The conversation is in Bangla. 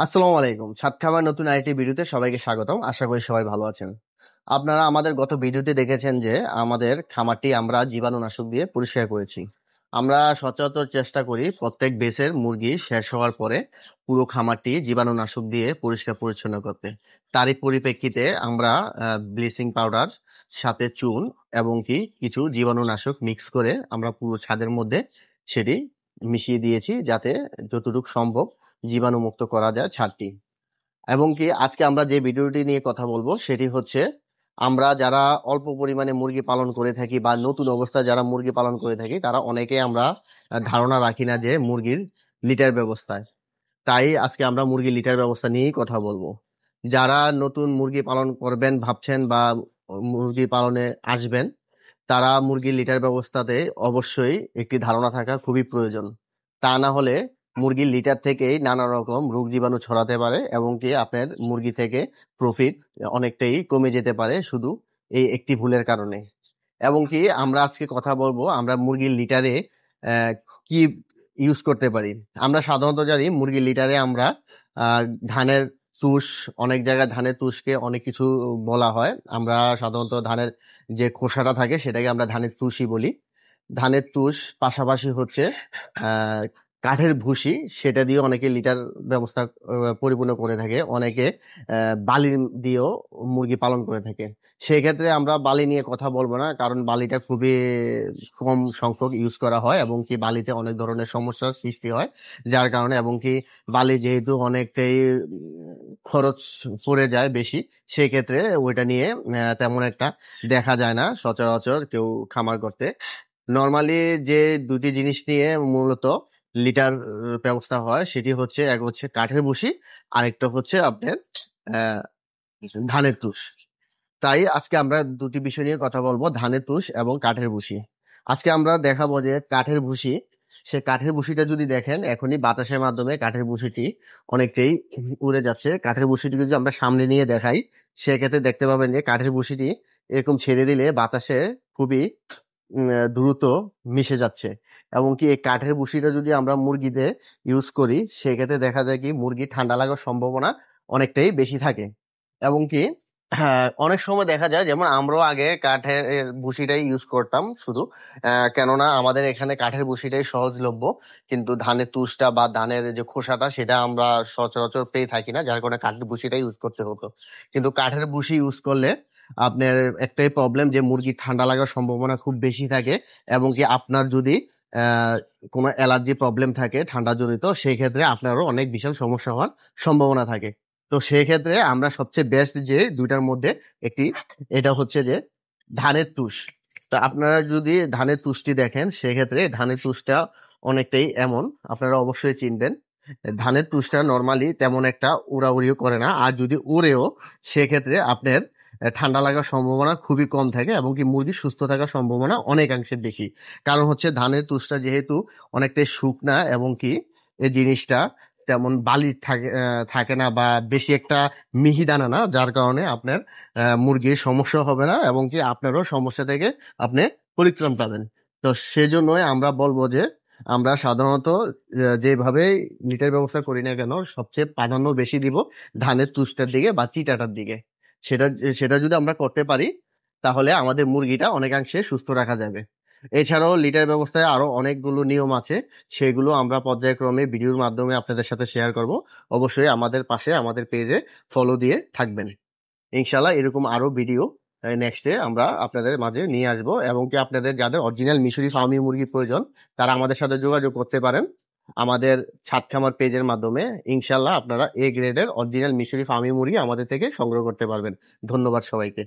আসসালামু আলাইকুম। ছাদ খামার নতুন আরেকটি ভিডিওতে সবাইকে স্বাগতম। আশা করি সবাই ভালো আছেন। আপনারা আমাদের গত ভিডিওতে দেখেছেন যে আমাদের খামারটি আমরা জীবাণুনাশক দিয়ে পরিষ্কার করেছি। আমরা সচরাচর চেষ্টা করি প্রত্যেক বেচের মুরগি শেষ হওয়ার পরে পুরো খামারটি জীবাণুনাশক দিয়ে পরিষ্কার পরিচ্ছন্ন করতে। তারই পরিপ্রেক্ষিতে আমরা ব্লিচিং পাউডার সাথে চুন এবং কি কিছু জীবাণুনাশক মিক্স করে আমরা পুরো ছাদের মধ্যে সেটি মিশিয়ে দিয়েছি, যাতে যতটুকু সম্ভব জীবাণুমুক্ত করা যায় ছাদটি। এবং কি আজকে আমরা যে ভিডিওটি নিয়ে কথা বলবো সেটি হচ্ছে, আমরা যারা অল্প পরিমাণে মুরগি পালন করে থাকি বা নতুন অবস্থায় যারা মুরগি পালন করে থাকি, তারা অনেকে আমরা ধারণা রাখি না যে মুরগির লিটার ব্যবস্থায়। তাই আজকে আমরা মুরগির লিটার ব্যবস্থা নিয়েই কথা বলবো। যারা নতুন মুরগি পালন করবেন ভাবছেন বা মুরগি পালনে আসবেন, তারা মুরগির লিটার ব্যবস্থাতে অবশ্যই একটি ধারণা থাকা খুবই প্রয়োজন। তা না হলে মুরগির লিটার থেকেই নানা রকম রোগ জীবাণু ছড়াতে পারে এবং কি আপনার মুরগি থেকে প্রফিট অনেকটাই কমে যেতে পারে শুধু এই একটি ভুলের কারণে। এবং কি আমরা আজকে কথা বলবো আমরা মুরগির লিটারে কি ইউজ করতে পারি। আমরা সাধারণত জানি মুরগির লিটারে আমরা ধানের তুষ, অনেক জায়গায় ধানের তুষকে অনেক কিছু বলা হয়। আমরা সাধারণত ধানের যে খোসাটা থাকে সেটাকে আমরা ধানের তুষই বলি। ধানের তুষ পাশাপাশি হচ্ছে আহ কাঠের ভুসি, সেটা দিয়ে অনেকে লিটার ব্যবস্থা পরিপূর্ণ করে থাকে। অনেকে বালি দিয়েও মুরগি পালন করে থাকে। সেই ক্ষেত্রে আমরা বালি নিয়ে কথা বলবো না, কারণ বালিটা খুবই কম সংখ্যক ইউজ করা হয় এবং কি বালিতে অনেক ধরনের সমস্যার সৃষ্টি হয়, যার কারণে এবং কি বালি যেহেতু অনেকটাই খরচ পড়ে যায় বেশি, সেই ক্ষেত্রে ওইটা নিয়ে তেমন একটা দেখা যায় না সচরাচর কেউ খামার করতে। নর্মালি যে দুটি জিনিস নিয়ে মূলত লিটার ব্যবস্থা হয় সেটি হচ্ছে, এক হচ্ছে কাঠের ভুসি, আরেকটা হচ্ছে আপনার আহ ধানের তুষ। তাই আজকে আমরা দুটি বিষয় নিয়ে কথা বলবো, ধানের তুষ এবং কাঠের ভুসি। আজকে আমরা দেখাবো যে কাঠের ভুসি, সে কাঠের ভুসিটা যদি দেখেন এখনই বাতাসের মাধ্যমে কাঠের ভুসিটি অনেকটাই উড়ে যাচ্ছে। কাঠের ভুসিটিকে যদি আমরা সামনে নিয়ে দেখাই, সেক্ষেত্রে দেখতে পাবেন যে কাঠের ভুসিটি এরকম ছেড়ে দিলে বাতাসে খুবই দ্রুত মিশে যাচ্ছে। এবং কি এই কাঠের ভুসিটা যদি আমরা মুরগিতে ইউজ করি, সেক্ষেত্রে দেখা যায় কি মুরগি ঠান্ডা লাগার সম্ভাবনা অনেকটাই বেশি থাকে। এবং কি অনেক সময় দেখা যায়, যেমন আমরাও আগে কাঠের ভুসিটাই ইউজ করতাম শুধু, কেননা আমাদের এখানে কাঠের ভুসিটাই সহজলভ্য। কিন্তু ধানের তুষটা বা ধানের যে খোসাটা সেটা আমরা সচরাচর পেয়ে থাকি না, যার কারণে কাঠের ভুসিটাই ইউজ করতে হতো। কিন্তু কাঠের ভুসি ইউজ করলে আপনার একটাই প্রবলেম, যে মুরগির ঠান্ডা লাগার সম্ভাবনা খুব বেশি থাকে। এবং কি আপনার যদি আহ কোনো অ্যালার্জি প্রবলেম থাকে ঠান্ডা জনিত, সেই ক্ষেত্রে আপনারও অনেক বিশাল সমস্যা হওয়ার সম্ভাবনা থাকে। তো সেই ক্ষেত্রে আমরা সবচেয়ে বেস্ট যে দুইটার মধ্যে একটি, এটা হচ্ছে যে ধানের তুষ। তো আপনারা যদি ধানের তুষটি দেখেন, সেক্ষেত্রে ধানের তুষটা অনেকটাই এমন, আপনারা অবশ্যই চিনবেন। ধানের তুষটা নর্মালি তেমন একটা উড়াউড়িও করে না, আর যদি উড়েও সেক্ষেত্রে আপনার ঠান্ডা লাগার সম্ভাবনা খুবই কম থাকে এবং কি মুরগির সুস্থ থাকার সম্ভাবনা অনেকাংশে বেশি। কারণ হচ্ছে ধানের তুষটা যেহেতু অনেকটাই শুকনা এবং কি এই জিনিসটা তেমন বালি থাকে না বা বেশি একটা মিহিদানা না, যার কারণে আপনার মুরগির সমস্যা হবে না এবং কি আপনারও সমস্যা থেকে আপনি পরিত্রাণ পাবেন। তো সেজন্যই আমরা বলবো যে আমরা সাধারণত যেভাবে লিটার ব্যবস্থা করি না কেন, সবচেয়ে প্রাধান্য বেশি দিব ধানের তুষটার দিকে বা চিটাটার দিকে। সেটা সেটা যদি আমরা করতে পারি, তাহলে আমাদের মুরগিটা অনেকাংশে সুস্থ রাখা যাবে। এছাড়াও লিটার ব্যবস্থায় আরো অনেকগুলো নিয়ম আছে, সেগুলো আমরা পর্যায়ক্রমে ভিডিওর মাধ্যমে আপনাদের সাথে শেয়ার করব। অবশ্যই আমাদের পাশে আমাদের পেজে ফলো দিয়ে থাকবেন। ইনশাল্লাহ এরকম আরো ভিডিও নেক্সটে আমরা আপনাদের মাঝে নিয়ে আসব। এবং কি আপনাদের যাদের অরিজিনাল মিশরি ফার্মি মুরগি প্রয়োজন, তারা আমাদের সাথে যোগাযোগ করতে পারেন আমাদের ছাদ খামার পেজের মাধ্যমে। ইনশাল্লাহ আপনারা এ গ্রেডের অরিজিনাল মিশরি ফার্মি মুরগি আমাদের থেকে সংগ্রহ করতে পারবেন। ধন্যবাদ সবাইকে।